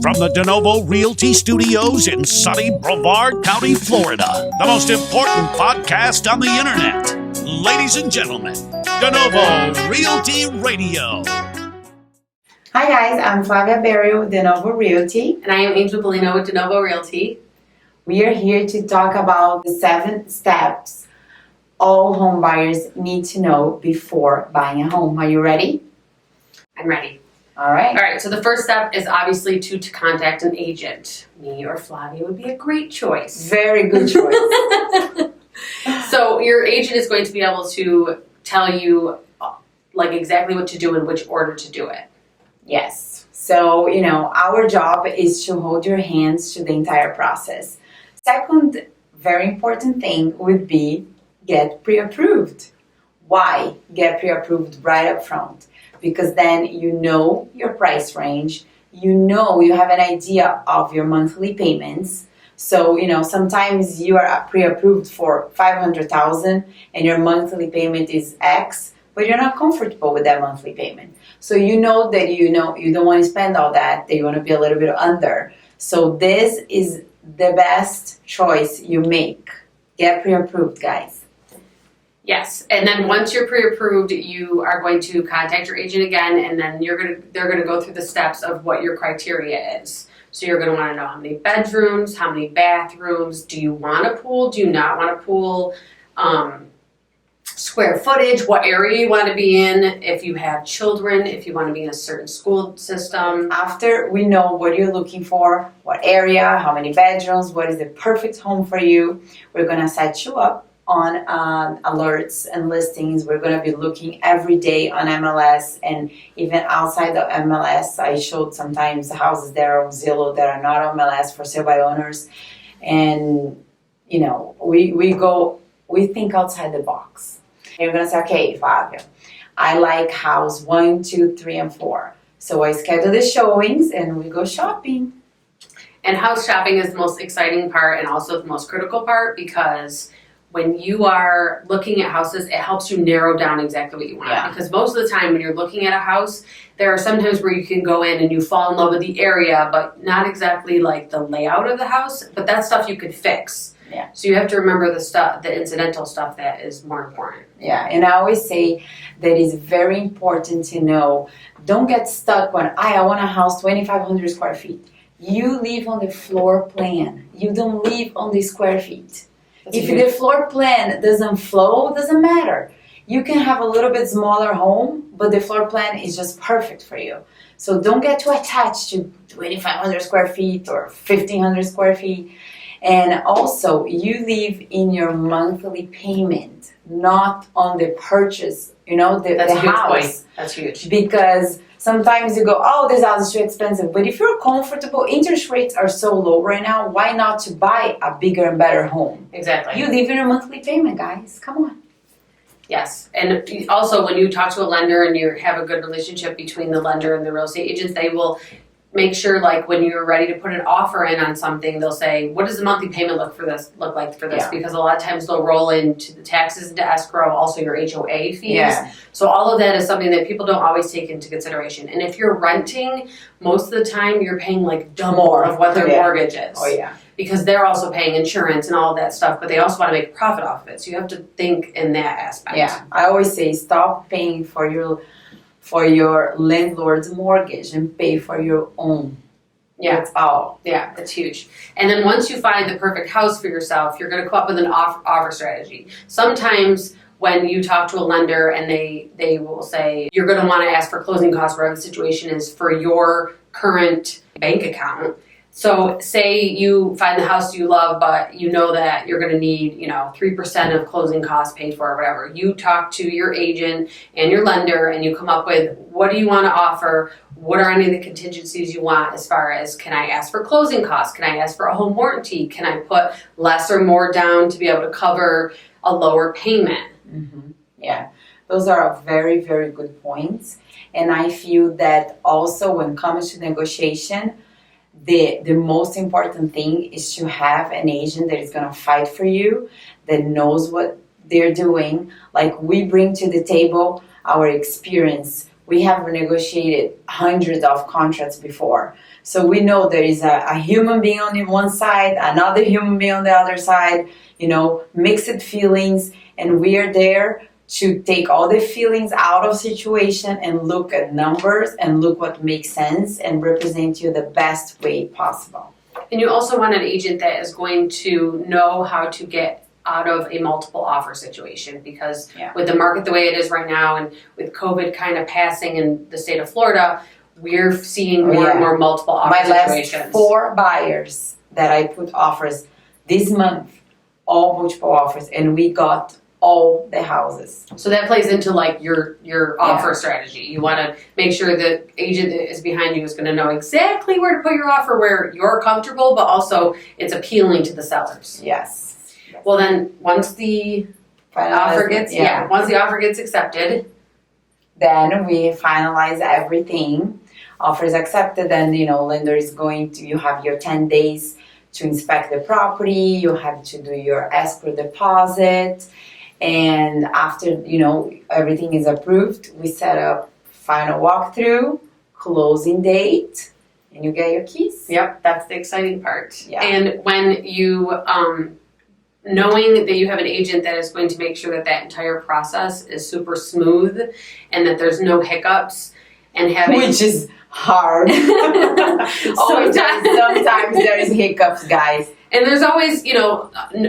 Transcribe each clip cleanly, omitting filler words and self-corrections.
From the De Novo Realty Studios in sunny Brevard County, Florida, the most important podcast on the internet. Ladies and gentlemen, De Novo Realty Radio. Hi guys, I'm Flavia Barrial with De Novo Realty. And I am Angel Bellino with De Novo Realty. We are here to talk about the 7 steps all home buyers need to know before buying a home. Are you ready? I'm ready. All right. So the first step is obviously to contact an agent. Me or Flavia would be a great choice. Very good choice. So your agent is going to be able to tell you like exactly what to do and which order to do it. Yes. So, our job is to hold your hands to the entire process. Second, very important thing would be get pre-approved. Why get pre-approved right up front? Because then you know your price range, you have an idea of your monthly payments. So, sometimes you are pre-approved for $500,000 and your monthly payment is X, but you're not comfortable with that monthly payment. So you know that you don't want to spend all that you want to be a little bit under. So this is the best choice you make. Get pre-approved, guys. Yes, and then once you're pre-approved, you are going to contact your agent again, and then they're gonna go through the steps of what your criteria is. So you're gonna want to know how many bedrooms, how many bathrooms. Do you want a pool? Do you not want a pool? Square footage, what area you want to be in, if you have children, if you want to be in a certain school system. After we know what you're looking for, what area, how many bedrooms, what is the perfect home for you, we're gonna set you up on alerts and listings. We're going to be looking every day on MLS and even outside of MLS. I showed sometimes the houses that are on Zillow that are not on MLS for sale by owners. And, we think outside the box. You're going to say, okay, Flavia, I like house 1, 2, 3, and 4. So I schedule the showings and we go shopping. And house shopping is the most exciting part and also the most critical part, because when you are looking at houses, it helps you narrow down exactly what you want. Yeah. Because most of the time when you're looking at a house, there are some times where you can go in and you fall in love with the area, but not exactly like the layout of the house. But that stuff you could fix. Yeah. So you have to remember the incidental stuff that is more important. Yeah, and I always say that it's very important to know, don't get stuck on, I want a house 2,500 square feet. You live on the floor plan. You don't live on the square feet. If the floor plan doesn't flow, doesn't matter. You can have a little bit smaller home, but the floor plan is just perfect for you. So don't get too attached to 2,500 square feet or 1,500 square feet. And also, you live in your monthly payment, not on the purchase, the house. Point. That's huge. Because sometimes you go, oh, this house is too expensive. But if you're comfortable, interest rates are so low right now, why not to buy a bigger and better home? Exactly. You live in your monthly payment, guys. Come on. Yes. And also when you talk to a lender and you have a good relationship between the lender and the real estate agents, they will make sure, like, when you're ready to put an offer in on something, they'll say, what does the monthly payment look like for this? Yeah. Because a lot of times they'll roll into the taxes into escrow, also your HOA fees. Yeah. So all of that is something that people don't always take into consideration. And if you're renting, most of the time you're paying like double of what their mortgage is. Oh, yeah. Because they're also paying insurance and all of that stuff, but they also want to make a profit off of it. So you have to think in that aspect. Yeah. I always say, stop paying for your landlord's mortgage and pay for your own. Yeah. That's all. Yeah, it's huge. And then once you find the perfect house for yourself, you're going to come up with an offer strategy. Sometimes when you talk to a lender and they will say, you're going to want to ask for closing costs, wherever the situation is, for your current bank account. So say you find the house you love, but you know that you're going to need, 3% of closing costs paid for or whatever. You talk to your agent and your lender and you come up with, what do you want to offer? What are any of the contingencies you want, as far as, can I ask for closing costs? Can I ask for a home warranty? Can I put less or more down to be able to cover a lower payment? Mm-hmm. Yeah, those are very, very good points. And I feel that also when it comes to negotiation, the most important thing is to have an agent that is going to fight for you, that knows what they're doing. Like, we bring to the table our experience we have negotiated hundreds of contracts before. So we know there is a human being on the one side, another human being on the other side, mixed feelings, and we are there to take all the feelings out of situation and look at numbers and look what makes sense and represent you the best way possible. And you also want an agent that is going to know how to get out of a multiple offer situation, because with the market the way it is right now and with COVID kind of passing in the state of Florida, we're seeing more and more multiple offer situations. My last 4 buyers that I put offers this month, all multiple offers, and we got all the houses. So that plays into like your offer strategy. You want to make sure the agent that is behind you is going to know exactly where to put your offer, where you're comfortable, but also it's appealing to the sellers. Yes. Well, then once the offer gets accepted, then we finalize everything. Offer is accepted, then lender is going to. You have your 10 days to inspect the property. You have to do your escrow deposit. And after, everything is approved, we set up final walkthrough, closing date, and you get your keys. Yep, that's the exciting part. Yeah. And when you, knowing that you have an agent that is going to make sure that entire process is super smooth and that there's no hiccups, and having... Which is hard. Sometimes there is hiccups, guys. And there's always,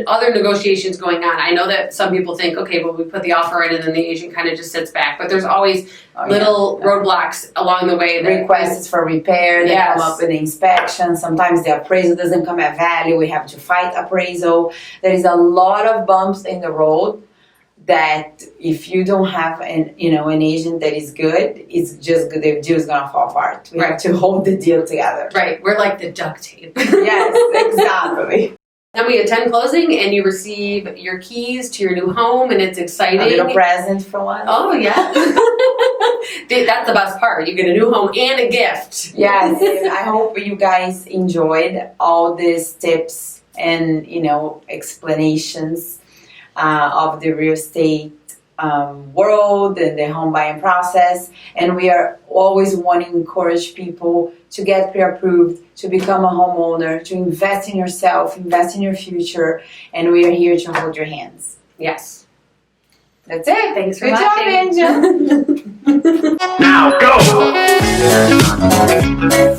other negotiations going on. I know that some people think, okay, well, we put the offer in and then the agent kind of just sits back. But there's always roadblocks along the way. Requests for repair that come up with the inspection. Sometimes the appraisal doesn't come at value. We have to fight appraisal. There is a lot of bumps in the road that if you don't have an agent that is good, it's just good. The deal is gonna fall apart. We have to hold the deal together. Right, we're like the duct tape. Yes, exactly. Then we attend closing, and you receive your keys to your new home, and it's exciting. A little present for one. Oh yeah, that's the best part. You get a new home and a gift. Yes, I hope you guys enjoyed all these tips and explanations of the real estate world and the home buying process. And we are always wanting to encourage people to get pre-approved, to become a homeowner, to invest in yourself, invest in your future. And we are here to hold your hands. Yes. That's it. Thanks for watching. Good job, Angel. Now go!